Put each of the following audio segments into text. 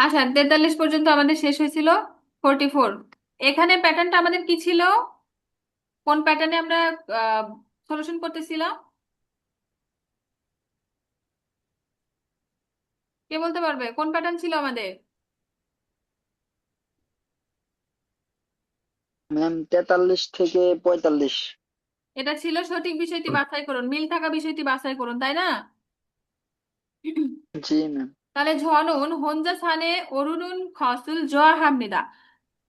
আচ্ছা, 43 পর্যন্ত আমাদের শেষ হয়েছিল। 44। এখানে প্যাটার্নটা আমাদের কি ছিল? কোন প্যাটার্নে আমরা সলিউশন করতেছিলাম? কে বলতে পারবে কোন প্যাটার্ন ছিল আমাদের? ম্যাম 43 থেকে 45। এটা ছিল সঠিক বিষয়টি বাছাই করুন, মিল থাকা বিষয়টি বাছাই করুন, তাই না? জি ম্যাম। তাহলে ঝনুন হঞ্জা সানে অরুণুন খসুল জোয়া হামনিদা।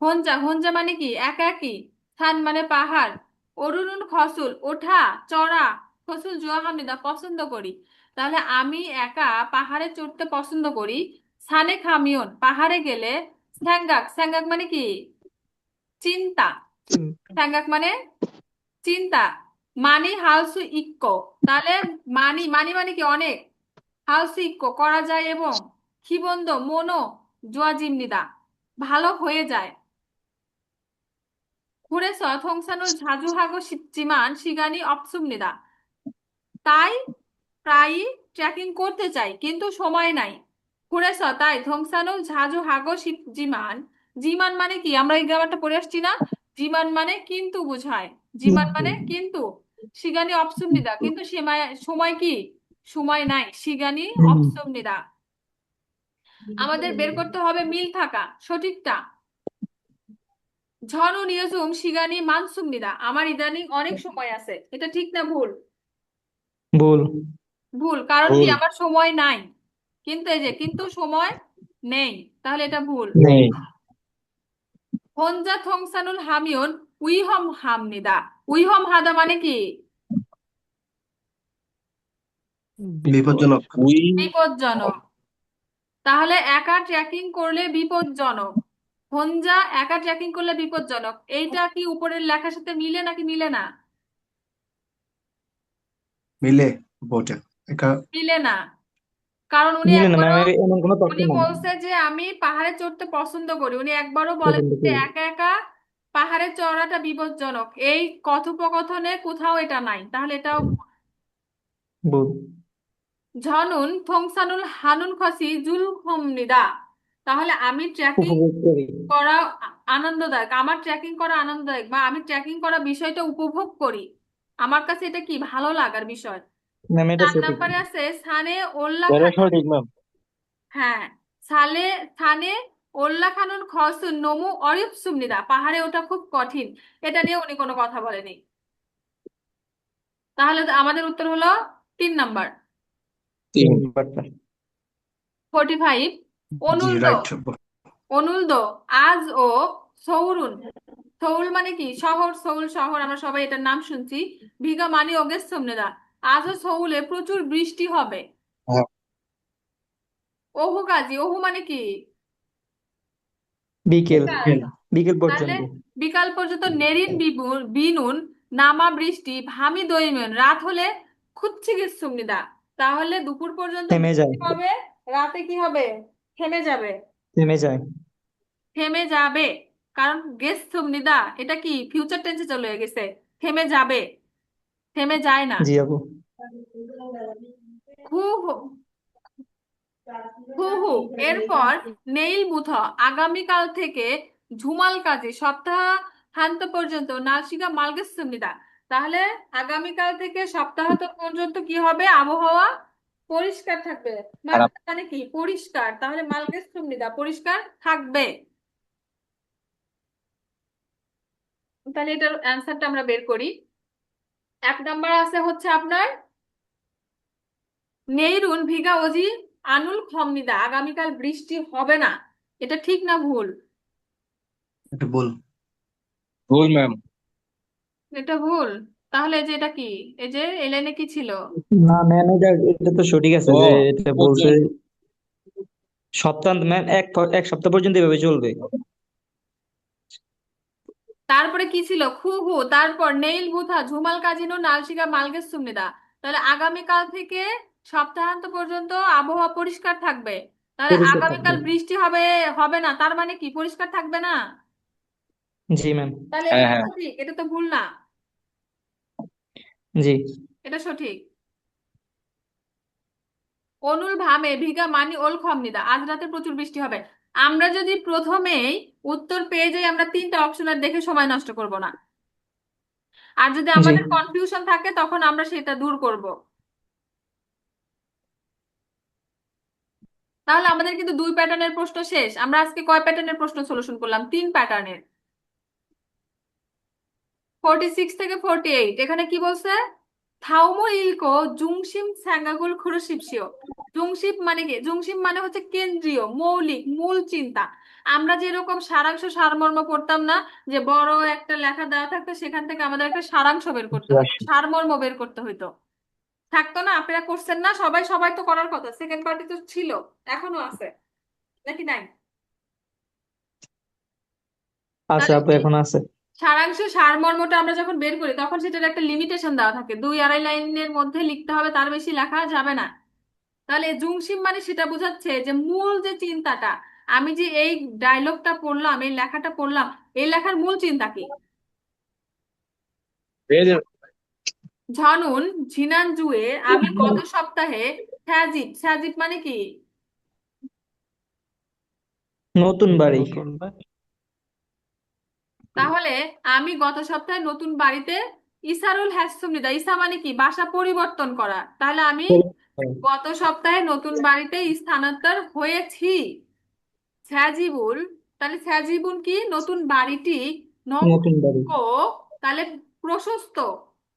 হঞ্জা হঞ্জা মানে কি? একা একই। সান মানে পাহাড়। অরুণুন খসুল ওঠা, চড়া। খসুল জোয়া হামনিদা পছন্দ করি। তাহলে আমি একা পাহাড়ে চড়তে পছন্দ করি। সানে খামিয়ন পাহাড়ে গেলে। স্যাঙ্গাক স্যাঙ্গাক মানে কি? চিন্তা। স্যাঙ্গাক মানে চিন্তা। মানি হাউসু ইক্কো। তাহলে মানি মানি মানে কি? অনেক। হাউসু ইক্কো করা যায় এবং খিবন্দ মনো জোয়াজিমনিদা ভালো হয়ে যায়। কুরে서 통산을 자주 하고 싶지만 시간이 없습니다. তাই প্রায়ই ট্রেকিং করতে চাই কিন্তু সময় নাই। কুরে서 তাই 통산을 자주 하고 싶지만 জিমান মানে কি? আমরা এই গ্রামারটা পড়ে আসছি না? জিমান মানে কিন্তু বোঝায়। জিমান কিন্তু মানে কিন্তু। 시간이 없습니다 কিন্তু সময় সময় কি? সময় নাই। 시간이 없습니다। আমাদের বের করতে হবে মিল থাকা সঠিকটা। ঝড় নিয়জুম শিগানি মানসুমনিদা আমার ইদানিং অনেক সময় আছে। এটা ঠিক না ভুল? ভুল। ভুল, কারণ কি? ভুল। আমার সময় নাই। কিন্তু এই যে কিন্তু সময় নেই, তাহলে এটা ভুল। নেই। হঞ্জা থংসানুল হামিউন উইহম হামনিদা। উইহম হাদা মানে কি? বিপদ। বিপজ্জনক। উই বিপজ্জনক। তাহলে একা ট্রেকিং করলে বিপজ্জনক। হঞ্জা একা ট্রেকিং করলে বিপজ্জনক, এইটা কি উপরের লেখার সাথে মিলে নাকি মিলে না? মিলে বটে। একা মিলে না। কারণ উনি মিলে না ম্যাম, একবারও এমন কোনো তথ্য উনি নাই। বলছে যে আমি পাহাড়ে চড়তে পছন্দ করি, উনি একবারও বলেন পছন্দ যে করি। একা একা পাহাড়ে চড়াটা বিপজ্জনক। এই কথোপকথনে কোথাও এটা নাই, তাহলে এটাও ভুল। ভুল। ঝনুন থংসানুল হানুন খসি জুল হোমনিদা। তাহলে আমি ট্রেকিং উপভোগ করি। করা আনন্দদায়ক, আমার ট্রেকিং করা আনন্দদায়ক বা আমি ট্রেকিং করা বিষয়টা উপভোগ করি। আমার কাছে এটা কি ভালো লাগার বিষয়। ম্যাম এটা 4 সঠিক। নাম্বারে আছে সানে ওল্লা এটা খান। সঠিক ম্যাম। হ্যাঁ। সালে থানে ওল্লাখানুন খসুন নমু অরিপসুমনিদা পাহাড়ে ওঠা খুব কঠিন। এটা নিয়ে উনি কোনো কথা বলেনি। তাহলে আমাদের উত্তর হলো 3 নাম্বার। তিন তিন। নাম্বারটা। 45। জি অনুলদ। রাইট। অনুলদ আজ ও সৌরুন। সৌল মানে কি? শহর। সৌল শহর, আমরা সবাই এটার নাম শুনছি। ভিগা মানে ওগেসুমনিদা আজও সৌলে প্রচুর বৃষ্টি হবে। হ্যাঁ। ওহু কাজী, ওহু মানে কি? বিকেল। বিকাল। বিকেল তাহলে পর্যন্ত। বিকাল পর্যন্ত নেরিন বিনুন নামা বৃষ্টি ভামি দৈমেন রাত হলে খুচ্ছি গেছুমনিদা। তাহলে দুপুর পর্যন্ত থেমে যায়। বৃষ্টি হবে, রাতে কি হবে? থেমে যাবে। থেমে যায়। থেমে যাবে। কারণ গেছুমনিদা এটা কি ফিউচার টেন্সে চলে গেছে। থেমে যাবে, থেমে যায় না। জি আপু। খুব হু হু। এরপর নেইল বুথ আগামীকাল থেকে ঝুমাল কাজে সপ্তাহান্ত পর্যন্ত নাসিকা মালগেসুমনিদা। তাহলে আগামীকাল থেকে সপ্তাহান্ত পর্যন্ত কি হবে? আবহাওয়া পরিষ্কার থাকবে। খারাপ। মানে কি? পরিষ্কার। তাহলে মালগেসুমনিদা পরিষ্কার থাকবে। তাহলে এটার অ্যান্সারটা আমরা বের করি। 1 নাম্বার আছে হচ্ছে আপনার নেইরুন ভিগা অজি আনুল খমনিদা আগামীকাল বৃষ্টি হবে না। এটা ঠিক না ভুল? এটা বল। ভুল ম্যাম। এটা ভুল। তাহলে এই যে এটা কি? এই যে এই লাইনে কি ছিল? না ম্যাম, এটা এটা তো সঠিক আছে ও যে এটা বলছে পর্যন্ত। সপ্তাহ ম্যাম এক সপ্তাহ পর্যন্ত এভাবে চলবে। তারপরে কি ছিল? খু হু, তারপর নেইল বুথা ঝুমাল কাজিনো নালশিকা মালগেস সুমনিদা। তাহলে আগামীকাল থেকে সপ্তাহান্ত পর্যন্ত আবহাওয়া পরিষ্কার থাকবে। তাহলে পরিষ্কার থাকবে। আগামীকাল বৃষ্টি হবে হবে না, তার মানে কি পরিষ্কার থাকবে না? জি ম্যাম। তাহলে এটা হ্যাঁ তো হ্যাঁ। সঠিক, এটা তো ভুল না। জি। এটা সঠিক। অনুল ভামে ভিগা মানি ওল খমনিদা আজ রাতে প্রচুর বৃষ্টি হবে। আমরা যদি প্রথমেই উত্তর পেয়ে যাই, আমরা তিনটা অপশন আর দেখে সময় নষ্ট করব না। আর যদি জি আমাদের কনফিউশন থাকে তখন আমরা সেটা দূর করব। তাহলে আমাদের কিন্তু দুই প্যাটার্নের প্রশ্ন শেষ। আমরা আজকে কয় প্যাটার্নের প্রশ্ন সলিউশন করলাম? তিন প্যাটার্নের। 46 থেকে 48 এখানে কি বলছে? থাউমো ইলকো জুংশিম স্যাঙ্গাগুল খুরুশিপসিও। জুংশিপ মানে কি? জুংশিম মানে হচ্ছে কেন্দ্রীয়, মৌলিক, মূল চিন্তা। আমরা যেরকম সারাংশ সারমর্ম পড়তাম না, যে বড় একটা লেখা দেওয়া থাকতো, সেখান থেকে আমাদের একটা সারাংশ বের করতে হতো, সারমর্ম বের করতে হতো। থাকতো না? আপনারা করছেন না? সবাই সবাই তো করার কথা, সেকেন্ড পার্টি তো ছিল, এখনো আছে নাকি নাই? আছে তাহলে আপু, এখন আছে। সারাংশ সারমর্মটা আমরা যখন বের করি তখন সেটার একটা লিমিটেশন দেওয়া থাকে, 2-2.5 লাইনের মধ্যে লিখতে হবে, তার বেশি লেখা যাবে না। তাহলে জুংশিম মানে সেটা বোঝাচ্ছে যে মূল যে চিন্তাটা, আমি যে এই ডায়লগটা পড়লাম, এই লেখাটা পড়লাম, এই লেখার মূল চিন্তা কি? ঝনুন ঝিনানজুয়ে আমি গত সপ্তাহে স্যাজিব, স্যাজিব মানে কি? নতুন বাড়ি। তাহলে আমি গত সপ্তাহে নতুন বাড়িতে ইসারুল হ্যাসুমিদা, ইসা মানে কি? বাসা পরিবর্তন করা। তাহলে আমি গত সপ্তাহে নতুন বাড়িতে স্থানান্তর হয়েছি। স্যাজিবুল, তাহলে স্যাজিবুল কি? নতুন বাড়িটি নতুন বাড়ি। নকো, তাহলে প্রশস্ত,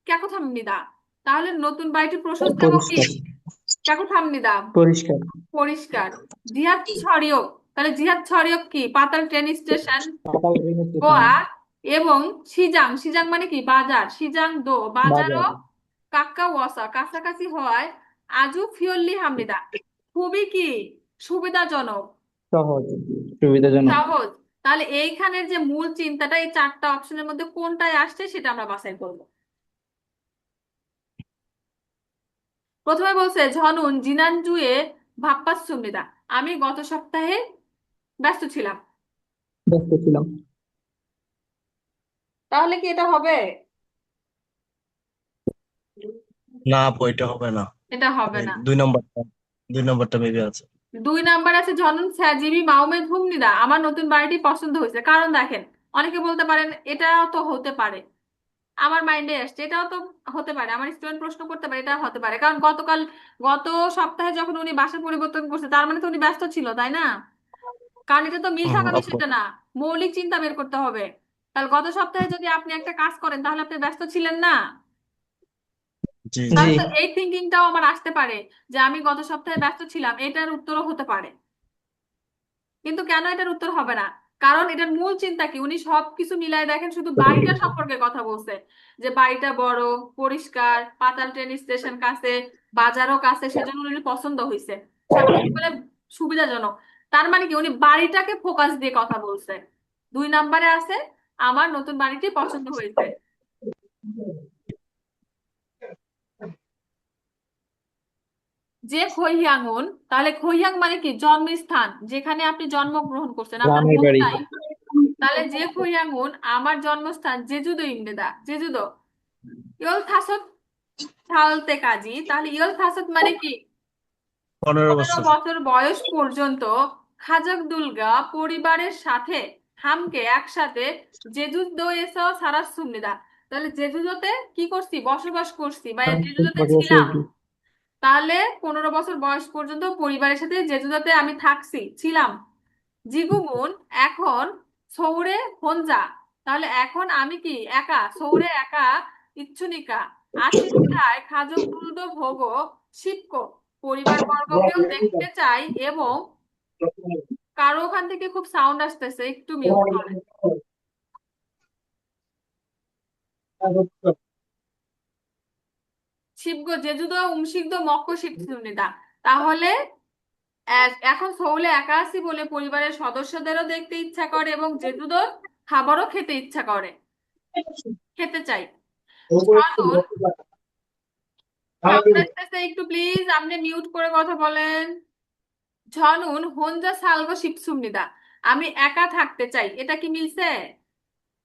কেকো থাম্মিদা। তাহলে নতুন বাড়িটি প্রশস্ত এবং কি? পরিষ্কার। কেকো থাম্মিদা, পরিষ্কার। পরিষ্কার। জিহাদ ছড়িয়ক, তাহলে জিহাদ ছড়িয়ক কি? পাতাল ট্রেন স্টেশন, সকাল ট্রেন স্টেশন। গোয়া। এবং সিজাং, সিজাং মানে কি? বাজার, সিজাং দো বাজারও বাজার। কাক্কা ওয়াসা, কাছাকাছি হওয়ায় আজু ফিয়ল্লি হামনিদা, খুবই কি? সুবিধাজনক, সহজ। সুবিধাজনক। সহজ। তাহলে এইখানের যে মূল চিন্তাটা, এই চারটা অপশনের মধ্যে কোনটায় আসছে সেটা আমরা বাছাই করব। প্রথমে বলছে ঝনুন জিনানজুয়ে ভাপ্পাস সুমনিদা, আমি গত সপ্তাহে ব্যস্ত ছিলাম। ব্যস্ত ছিলাম। তাহলে কি এটা হবে? না আপু এটা হবে না। এটা হবে এই না। 2 নম্বরটা, 2 নম্বরটা মেবি আছে। দুই নাম্বার আছে ঝনুন স্যাজিবি মাউমে ঘুমনিদা, আমার নতুন বাড়িটি পছন্দ হয়েছে। কারণ দেখেন, অনেকে বলতে পারেন এটাও তো হতে পারে, আমার মাইন্ডে আসছে এটাও তো হতে পারে, আমার স্টুডেন্ট প্রশ্ন করতে পারে, এটা হতে পারে। কারণ গত সপ্তাহে যখন উনি বাসা পরিবর্তন করছে, তার মানে তো উনি ব্যস্ত ছিল, তাই না? কারণ এটা তো মিল থাকা আপু বিষয়টা না, মৌলিক চিন্তা বের করতে হবে। তাহলে গত সপ্তাহে যদি আপনি একটা কাজ করেন, তাহলে আপনি ব্যস্ত ছিলেন না? জি জি। জি। তাহলে তো এই থিঙ্কিংটাও আমার আসতে পারে, যে আমি গত সপ্তাহে ব্যস্ত ছিলাম, এটার উত্তরও হতে পারে। কিন্তু কেন এটার উত্তর হবে না? কারণ এটার মূল চিন্তা কি? উনি সবকিছু মিলায় দেখেন, শুধু বাড়িটা সম্পর্কে কথা বলছে, যে বাড়িটা বড়, পরিষ্কার, পাতাল ট্রেন স্টেশন কাছে, বাজারও কাছে, সেজন্য উনি পছন্দ হয়েছে, সবকিছু বলে সুবিধাজনক। তার মানে কি? উনি বাড়িটাকে ফোকাস দিয়ে কথা বলছে। দুই নাম্বারে আছে আমার নতুন বাড়িটি পছন্দ হয়েছে। যে খৈয়াঙ্গুন, তাহলে খৈয়াং মানে কি? জন্মস্থান, যেখানে আপনি জন্মগ্রহণ করছেন, আপনার গ্রামের বাড়ি। হোমটাই। তাহলে যে খৈয়াঙ্গুন আমার জন্মস্থান জেজুদো ইন্দেদা, জেজুদো ইয়ল থাসত সালতে কাজী। তাহলে ইয়ল থাসত মানে কি? 15 15 বছর। বছর বয়স পর্যন্ত খাজাক দুলগা পরিবারের সাথে হামকে একসাথে জেজুদো এসো সারা সুমনিদা। তাহলে জেজুদোতে কি করছি? বসবাস করছি, বা জেজুদোতে ছিলাম। তাহলে 15 বছর বয়স পর্যন্ত পরিবারের সাথে জেজুদাতে আমি থাকছি, ছিলাম। জিগুমুন এখন সৌরে হঞ্জা, তাহলে এখন আমি কি? একা, সৌরে একা ইচ্ছুনিকা আছি বিধায় খাজক দুলদো ভোগ শিবকো, পরিবার বর্গকেও দেখতে চাই। এবং কারো ওখান থেকে খুব সাউন্ড আসতেছে, একটু মিউট করেন। শিবগো জেজুদো উমশিকদো মক্ক শিবদা। তাহলে এখন সৌলে একা আছি বলে পরিবারের সদস্যদেরও দেখতে ইচ্ছা করে, এবং জেঠুদের খাবারও খেতে ইচ্ছা করে, খেতে চাই। ঝনুন সাউন্ড আসতেছে, একটু প্লিজ আপনি মিউট করে কথা বলেন। ঝনুন হঞ্জা সালগো শিবসুমনিদা, আমি একা থাকতে চাই। এটা কি মিলছে?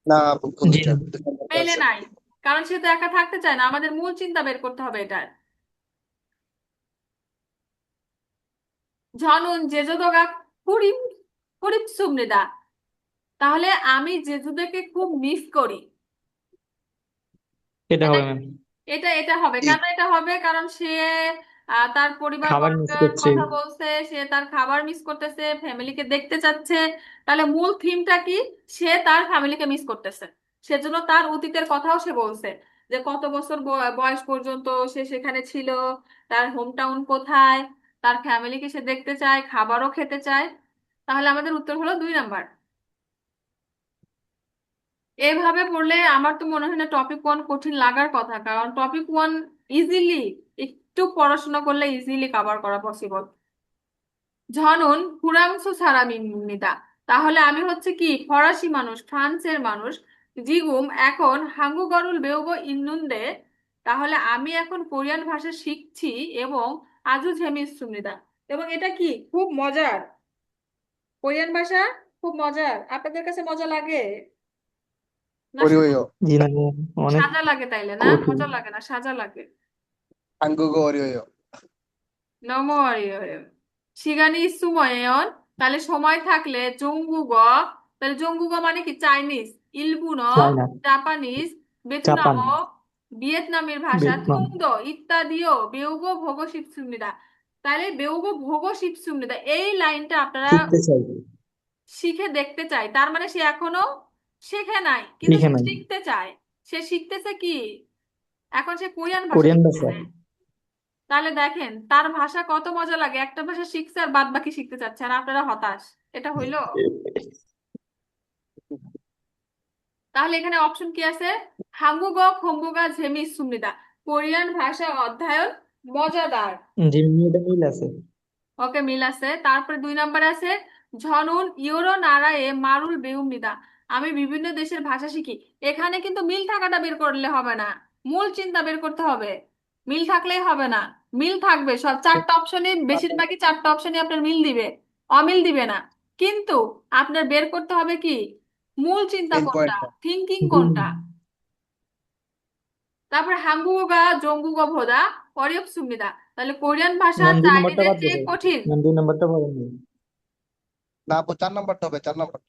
না আপু ভুল জি। হচ্ছে। মেলে নাই, কারণ সে তো একা থাকতে চায় না। আমাদের মূল চিন্তা বের করতে হবে এটার। ঝনুন জেজোদোগা কুড়ি ফরিদ সুমনিদা। তাহলে আমি জেজুদেরকে খুব মিস করি। এটা এটা হবে ম্যাম। এটা এটা হবে জি। কেন? এটা হবে কারণ সে তার পরিবার খাবার মিস বর্গের করছে। কথা বলছে, সে তার খাবার মিস করতেছে, ফ্যামিলিকে দেখতে চাচ্ছে। তাহলে মূল থিমটা কি? সে তার ফ্যামিলিকে মিস করতেছে। সেজন্য তার অতীতের কথাও সে বলছে, যে কত বছর বয়স পর্যন্ত সে সেখানে ছিল, তার হোম টাউন কোথায়, তার ফ্যামিলিকে সে দেখতে চায়, খাবারও খেতে চায়। তাহলে আমাদের উত্তর হলো 2 নাম্বার। এভাবে পড়লে আমার তো মনে হয় না টপিক 1 কঠিন লাগার কথা, কারণ টপিক 1 ইজিলি, একটু পড়াশোনা করলে ইজিলি কভার করা পসিবল। ঝনন কুরাংশু সারামিনিদা। তাহলে আমি হচ্ছে কি ফরাসি মানুষ, ফ্রান্সের মানুষ। জিগুম এখন হাঙ্গুগরুল বেউগো ইন্নুন্দে। তাহলে আমি এখন কোরিয়ান ভাষা শিখছি এবং আজু ঝেমিস সুমিদা। এবং এটা কি খুব মজার, কোরিয়ান ভাষা খুব মজার। আপনাদের কাছে মজা লাগে না? 어려워요. জি না ম্যাম, অনেক সাজা লাগে তাইলে না? কঠিন। মজা লাগে না, সাজা লাগে। 한국어 어려워요. নমরিয় শিগানি সুময়ন। তাহলে সময় থাকলে জঙ্গুগ। তাহলে জঙ্গুগ মানে কি? চাইনিজ। ইলবুন চায়না, জাপানিজ। বেতুনাম জাপান, ভিয়েতনামের ভাষা। ভিয়েতনাম। থুংদ ইত্যাদিও বেউগো ভোগ শিপসুমিদা। তাহলে বেউগো ভোগ শিপসুমিদা এই লাইনটা আপনারা শিখতে চাই, শিখে দেখতে চাই। তার মানে সে এখনো শেখে নাই, কিন্তু লিখে সে নাই। শিখতে চায়। সে শিখতেছে কি? এখন সে কোরিয়ান ভাষা কোরিয়ান ভাষা। শিখতেছে। তাহলে দেখেন তার ভাষা কত মজা লাগে, একটা ভাষা শিখছে আর বাদ বাকি শিখতে চাচ্ছে, আর আপনারা হতাশ। এটা হইলো? তাহলে এখানে অপশন কি আছে? হাঙ্গুগ খম্বুগা ঝেমি সুমিদা। কোরিয়ান ভাষা অধ্যয়ন মজাদার। জি এটা মিল আছে। ওকে, মিল আছে। তারপরে 2 নাম্বার আছে ঝনুন ইউরো নারায়ে মারুল বেউমিদা। আমি বিভিন্ন দেশের ভাষা শিখি। এখানে কিন্তু মিল থাকাটা বের করলে হবে না, মূল চিন্তা বের করতে হবে। মিল থাকলেই হবে না, মিল থাকবে সব 4টা অপশনে, বেশিরভাগই 4টা অপশনে আপনার মিল দিবে, অমিল দিবে না। কিন্তু আপনার বের করতে হবে কি মূল চিন্তা মেন কোনটা, পয়েন্টটা। থিঙ্কিং জি কোনটা। তারপর হাঙ্গুগা জঙ্গুগা ভোদা অরিয়প সুমিদা। তাহলে কোরিয়ান ভাষা ম্যাম 2 নম্বরটা চাইনিজের বাদ চেয়ে দেবে। কঠিন। ম্যাম 2 নম্বরটা পড়েননি। না আপু 4 নাম্বারটা হবে 4 নাম্বার।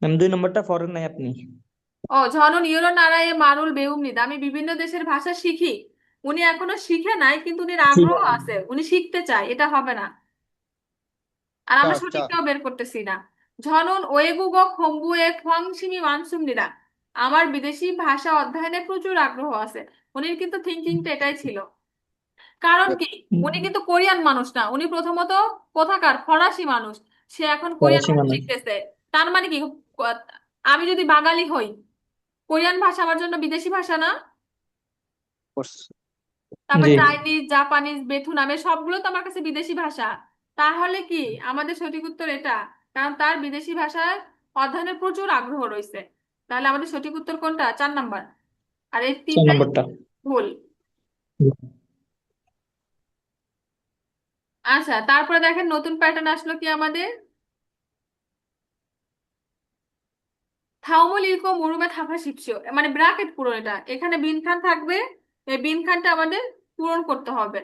ম্যাম 2 নম্বরটা পড়েন নাই আপনি। ও ঝনন ইউরো নারায়ে মারুল বেউমনিদা। আমি বিভিন্ন দেশের ভাষা শিখি। উনি এখনো শিখে নাই, কিন্তু উনির ঠিক আগ্রহ আছে। আছে, উনি শিখতে চায়। এটা হবে না। আর আমরা চার চার সঠিকটাও বের করতেছি না। ঝনন ওয়েগুগ খম্বু এ খোয়াংশিমি মানসুমনিদা। আমার বিদেশি ভাষা অধ্যয়নে প্রচুর আগ্রহ আছে। উনির কিন্তু থিঙ্কিংটা এটাই ছিল। কারণ কি? উনি কিন্তু কোরিয়ান মানুষ না, উনি প্রথমত কোথাকার ফরাসি মানুষ। সে এখন কোরিয়ান ফরাসি ভাষা মানুষ। শিখতেছে। তার মানে কি? আমি যদি বাঙালি হই, কোরিয়ান ভাষা আমার জন্য বিদেশি ভাষা না? কোর্স। তারপর জি চাইনিজ, জাপানিজ, বেথুনামে সবগুলো তো আমার কাছে বিদেশি ভাষা। তাহলে কি আমাদের সঠিক উত্তর এটা? কারণ তার বিদেশি ভাষায় অধ্যয়নের প্রচুর আগ্রহ রয়েছে। তাহলে আমাদের সঠিক উত্তর কোনটা? 4 নাম্বার। আর এই চার তিনটাই নম্বরটা ভুল। আচ্ছা, তারপরে দেখেন নতুন প্যাটার্ন আসলো কি আমাদের। থাউমল ইকো মুরুমে থাকা শিখছো, মানে ব্র্যাকেট পূরণ। এটা এখানে বিনখান থাকবে, এই বিনখানটা আমাদের পূরণ করতে হবে।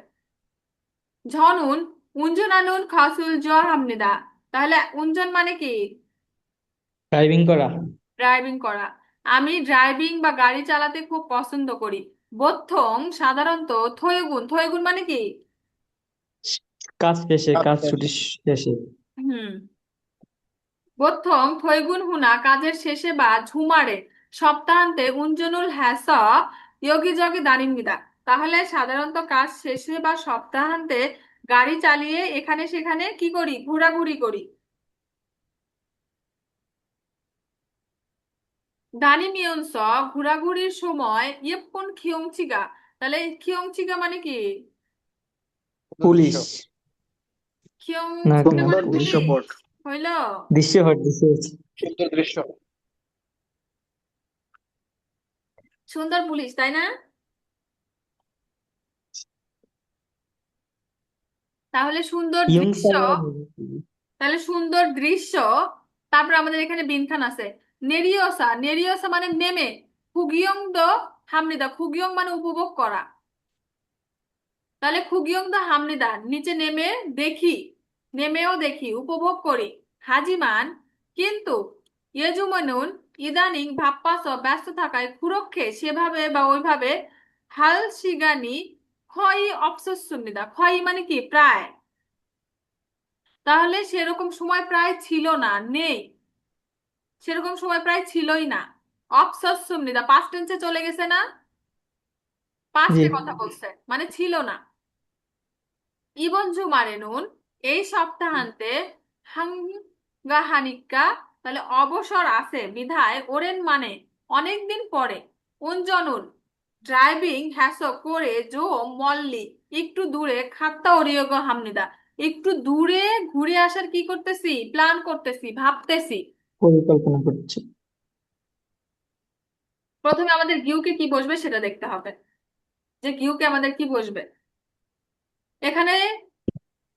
ঝনুন উঞ্জনানুন খাসুল জহামনিদা। তাহলে উঞ্জন মানে কি? ড্রাইভিং করা, ড্রাইভিং করা। আমি ড্রাইভিং বা গাড়ি চালাতে খুব পছন্দ করি। বোথং সাধারণত থয়গুন, থয়গুন মানে কি? কাজ শেষে, কাজ আচ্ছা ছুটি শেষে। হুম। বোথং থয়গুন হুনা কাজের শেষে বা ঝুমারে সপ্তাহান্তে উঞ্জনুল হ্যাস ইয়োগি জগি দানিমিদা। তাহলে সাধারণত কাজ শেষে বা সপ্তাহান্তে গাড়ি চালিয়ে এখানে সেখানে কি করি? ঘোরাঘুরি করি। দানিমিয়ন্স ঘোরাঘুরির সময় ইয়েপ্পন খিয়ংচিগা। তাহলে খিয়ংচিগা মানে কি? সুন্দর দৃশ্য। পুলিশ না খিয়ংচিগা না, মানে সুন্দর পুলিশ না। পুলিশ। দৃশ্যপট। হইল? দৃশ্যপট, দৃশ্যপট। সুন্দর দৃশ্য। সুন্দর পুলিশ, তাই না? তাহলে সুন্দর ইয়ং দৃশ্য। স্যার মানে তাহলে সুন্দর দৃশ্য। তারপর আমাদের এখানে বিনখান আছে। নেরিওসা, নেরিওসা মানে নেমে। খুগিয়ং দো হামনিদা, খুগিয়ং মানে উপভোগ করা। তাহলে খুগিয়ং দো হামনিদা নিচে নেমে দেখি, নেমেও দেখি, উপভোগ করি। হাজিমান কিন্তু ইয়েজুমানুন ইদানিং ভাপ্পাস ব্যস্ত থাকায় খুরক্ষে সেভাবে বা ওইভাবে হাল শিগানি ক্ষয়ই অপসস্যুনিদা ক্ষয়ই মানে কি প্রায়, তাহলে সেরকম সময় প্রায় ছিল না, নেই, সেরকম সময় প্রায় ছিলই না। অপসস্যুনিদা পাস্ট টেন্সে চলে গেছে না, জি পাস্টে কথা বলছে মানে ছিল না। ইবন জুমারেনুন এই সপ্তাহান্তে হাঙ্গাহানিকা, তাহলে অবসর আছে বিধায় ওরেন মানে অনেকদিন পরে, উনজনুল ড্রাইভিং হ্যাসো করে জো মল্লি একটু দূরে খাত্তা ওরিয়োগ হামনিদা, একটু দূরে ঘুরে আসার কি করতেছি, প্ল্যান করতেছি, ভাবতেছি। পরিকল্পনা করছি। প্রথমে আমাদের গিউকে কি বসবে সেটা দেখতে হবে, যে গিউকে আমাদের কি বসবে এখানে।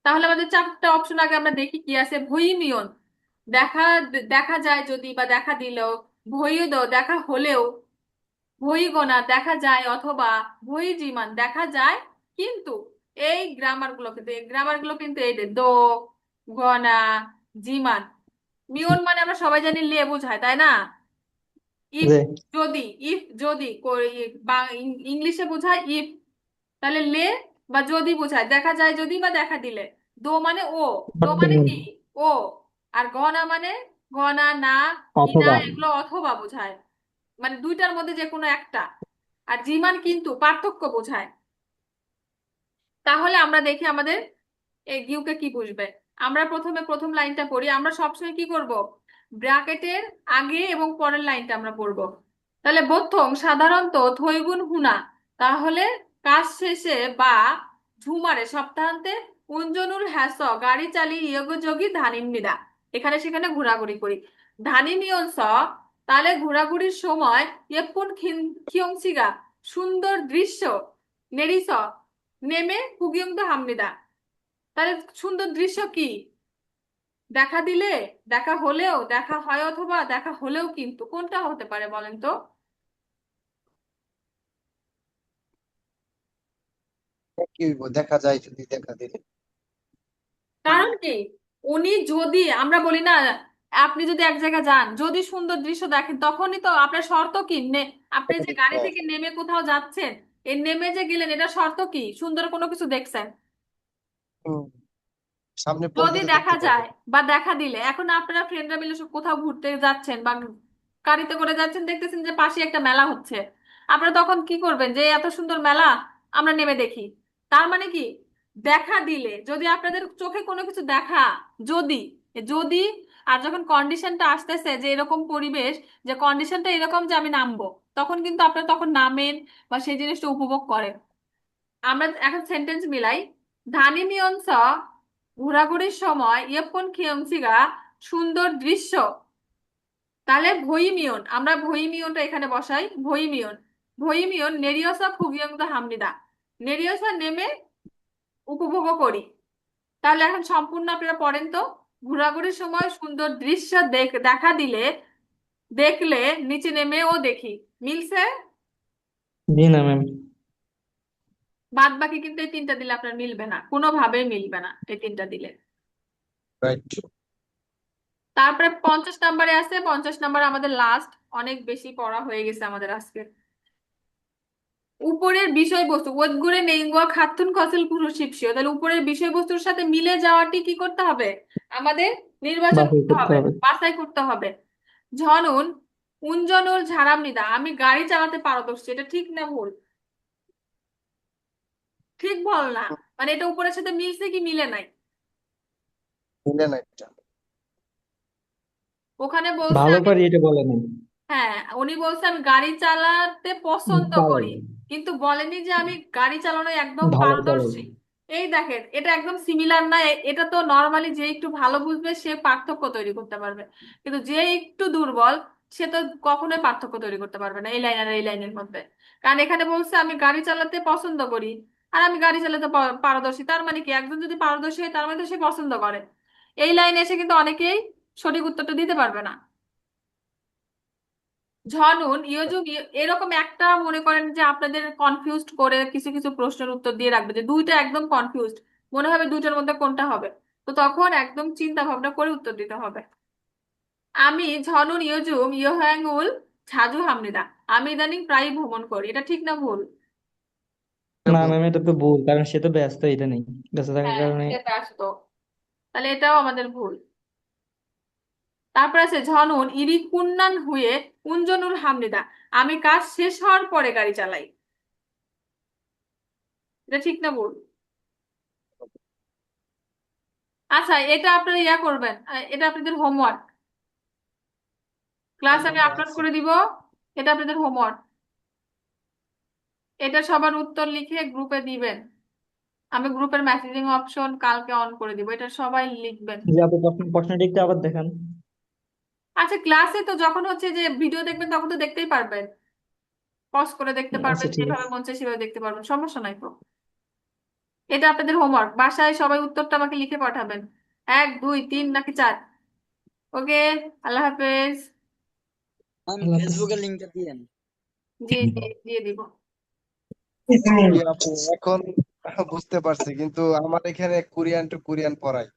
তাহলে আমাদের চারটা অপশন আগে আমরা দেখি কি আছে। ভইমিয়ন দেখা, দেখা যায় যদি বা দেখা দিলেও, ভইদ দেখা হলেও, ভইগোনা দেখা যায় অথবা ভইজিমান দেখা যায় কিন্তু। এই গ্রামার গুলো কিন্তু এই যে দো, গনা, জিমান। মিয়ন মানে আমরা সবাই জানি লে বোঝায় তাই না, ইফ জি যদি, ইফ যদি বা ইংলিশে বোঝায় ইফ, তাহলে লে বা যদি বোঝায় দেখা যায় যদি বা দেখা দিলে। দো মানে ও, দো মানে বর্তমান কি ও, আর গনা মানে গনা না, ইনা অথবা এগুলো অথবা বোঝায়, মানে দুইটার মধ্যে যে কোনো একটা। আর জিমান কিন্তু পার্থক্য বোঝায়। তাহলে আমরা দেখি আমাদের এই গিউকে কি বুঝবে। আমরা প্রথমে প্রথম লাইনটা পড়ি, আমরা সবসময় কি করব, ব্র্যাকেটের আগে এবং পরের লাইনটা আমরা পড়বো। তাহলে প্রথম সাধারণত থৈগুন হুনা, তাহলে কাজ শেষে বা ঝুমারে সপ্তাহান্তে উঞ্জনুর হ্যাস গাড়ি চালিয়ে যোগী ধানিন্নিদা, এখানে সেখানে ঘোরাঘুরি করি। ধানিনিয়ন তাহলে ঘোরাঘুরির সময় ইয়েপুন খিয়ংসিগা সুন্দর দৃশ্য, নেরিস নেমে কুগিয়ং হামনিদা, তাহলে সুন্দর দৃশ্য কি, দেখা দিলে, দেখা হলেও, দেখা হয় অথবা দেখা হলেও কিন্তু, কোনটা হতে পারে বলেন তো? কি হইব দেখা যায় যদি দেখা দিলে। কারণ কি, উনি যদি আমরা বলি না, আপনি যদি এক জায়গায় যান যদি সুন্দর দৃশ্য দেখেন তখনই তো আপনার শর্ত কি, আপনি যে গাড়ি হ্যাঁ। থেকে নেমে কোথাও যাচ্ছেন, এই নেমে যে গেলেন এটা শর্ত কি, সুন্দর কোনো কিছু দেখছেন। হুম, সামনে পড়লে যদি তো দেখা দেখতে পারবো। যায় বা দেখা দিলে, এখন আপনারা ফ্রেন্ডরা মিলে সব কোথাও ঘুরতে যাচ্ছেন বা গাড়িতে করে যাচ্ছেন, দেখতেছেন যে পাশে একটা মেলা হচ্ছে, আপনারা তখন কি করবেন, যে এত সুন্দর মেলা আমরা নেমে দেখি। তার মানে কি, দেখা দিলে, যদি আপনাদের চোখে কোনো কিছু দেখা, যদি, যদি, আর যখন কন্ডিশনটা আসতেছে যে এরকম পরিবেশ, যে কন্ডিশনটা এরকম যে আমি নামবো, তখন কিন্তু আপনারা তখন নামেন বা সেই জিনিসটা উপভোগ করেন। আমরা এখন সেন্টেন্স মিলাই। ধানি মিয়ংস ঘোরাঘুরির সময় ইয়েপন খিয়ংসিগা সুন্দর দৃশ্য, তাহলে ভইমিয়ন, আমরা ভইমিয়নটা এখানে বসাই, ভইমিয়ন, ভইমিয়ন নেরিয়সা ফুগিয়ংদা হামনিদা, নেরিয়সা নেমে উপভোগ করি। তাহলে এখন সম্পূর্ণ আপনারা পড়েন তো। ঘোরাঘুরির সময় সুন্দর দৃশ্য দেখা দিলে, দেখলে নিচে নেমেও দেখি, মিলছে? জি না ম্যাম। বাদ বাকি কিন্তু এই তিনটা দিলে আপনার মিলবে না, কোনোভাবেই মিলবে না এই তিনটা দিলে। রাইট। তারপরে 50 নাম্বারে আছে, 50 নাম্বার আমাদের লাস্ট, অনেক বেশি পড়া হয়ে গেছে আমাদের আজকে। উপরের বিষয়বস্তু ওদগুরে নেইঙ্গুয়া খাতুন কসল পুরুষিপসিও, তাহলে উপরের বিষয়বস্তুর সাথে মিলে যাওয়াটি কি করতে হবে, আমাদের নির্বাচন বাছাই করতে করতে হবে, হবে। বাছাই করতে হবে। ঝনুন উনজনুল ঝাড়ামনিদা, আমি গাড়ি চালাতে পারদর্শী, এটা ঠিক না ভুল? ঠিক বল না, মানে এটা উপরের সাথে মিলছে কি মিলে নাই? মিলে না এটা। ওখানে বলছে ভালো আমি, পারি এটা বলে নাই। হ্যাঁ উনি বলছে আমি গাড়ি চালাতে পছন্দ চালাই করি, কিন্তু বলেনি যে আমি গাড়ি চালানোয় একদম ভালো চালাই। পারদর্শী। এই দেখেন এটা একদম সিমিলার না, এটা তো নর্মালি যে একটু ভালো বুঝবে সে পার্থক্য তৈরি করতে পারবে, কিন্তু যে একটু দুর্বল সে তো কখনোই পার্থক্য তৈরি করতে পারবে না এই লাইন আর এই লাইনের মধ্যে। কারণ এখানে বলছে আমি গাড়ি চালাতে পছন্দ করি, আর আমি গাড়ি চালাতে পারদর্শী, তার মানে কি একজন যদি পারদর্শী হয় তার মানে তো সে পছন্দ করে। এই লাইনে এসে কিন্তু অনেকেই সঠিক উত্তরটা দিতে পারবে না। ঝনুন ইয়োজুম এরকম একটা মনে করেন যে আপনাদের কনফিউজড করে কিছু কিছু প্রশ্নের উত্তর দিয়ে রাখবে, যে দুইটা একদম কনফিউজড মনে হবে, দুইটার মধ্যে কোনটা হবে। তো তখন একদম চিন্তা ভাবনা করে উত্তর দিতে হবে। আমি ঝনুন ইয়জুম ইয়োহাংউল ঝাজু হামনিদা। আমি ইদানিং প্রায় ভ্রমণ করি, এটা ঠিক না ভুল? এটা না ভুল। ম্যাম, এটা তো ভুল, কারণ সে তো ব্যস্ত, এটা নেই, ব্যস্ত থাকার হ্যাঁ, কারণে। এটা ব্যস্ত, তাহলে এটাও আমাদের ভুল। তারপর আছে ঝনুন ইরি কুন্নান হুয়ে উনজনুল হামনিদা। আমি কাজ শেষ হওয়ার পরে গাড়ি চালাই, এটা ঠিক না ভুল? আচ্ছা, এটা আপনারা ইয়া করবেন, এটা আপনাদের হোমওয়ার্ক, ক্লাস আমি সম্বন্ধ আপলোড আছে। করে দিব। এটা আপনাদের হোমওয়ার্ক, এটা সবার উত্তর লিখে গ্রুপে দিবেন। আমি গ্রুপের মেসেজিং অপশন কালকে অন করে দিব, এটা সবাই লিখবেন। যে আপু প্রশ্নটি একটু আবার দেখান। আচ্ছা, ক্লাসে তো যখন হচ্ছে যে ভিডিও দেখবেন তখন তো দেখতেই পারবেন, পজ করে দেখতে আচ্ছা পারবেন, ঠিক যেভাবে আছে। মন চায় সেভাবে দেখতে পারবেন, সমস্যা নাই তো। এটা আপনাদের হোমওয়ার্ক, বাসায় সবাই উত্তরটা আমাকে লিখে পাঠাবেন, 1 2 3 নাকি 4। ওকে, আল্লাহ হাফেজ। ম্যাম আল্লাহ হাফেজ। ফেসবুকের লিঙ্কটা দিয়েন। জি জি, দিয়ে দিব। জি আপু, এখন বুঝতে পারছি, কিন্তু আমার এখানে কোরিয়ান টু কোরিয়ান পড়াই।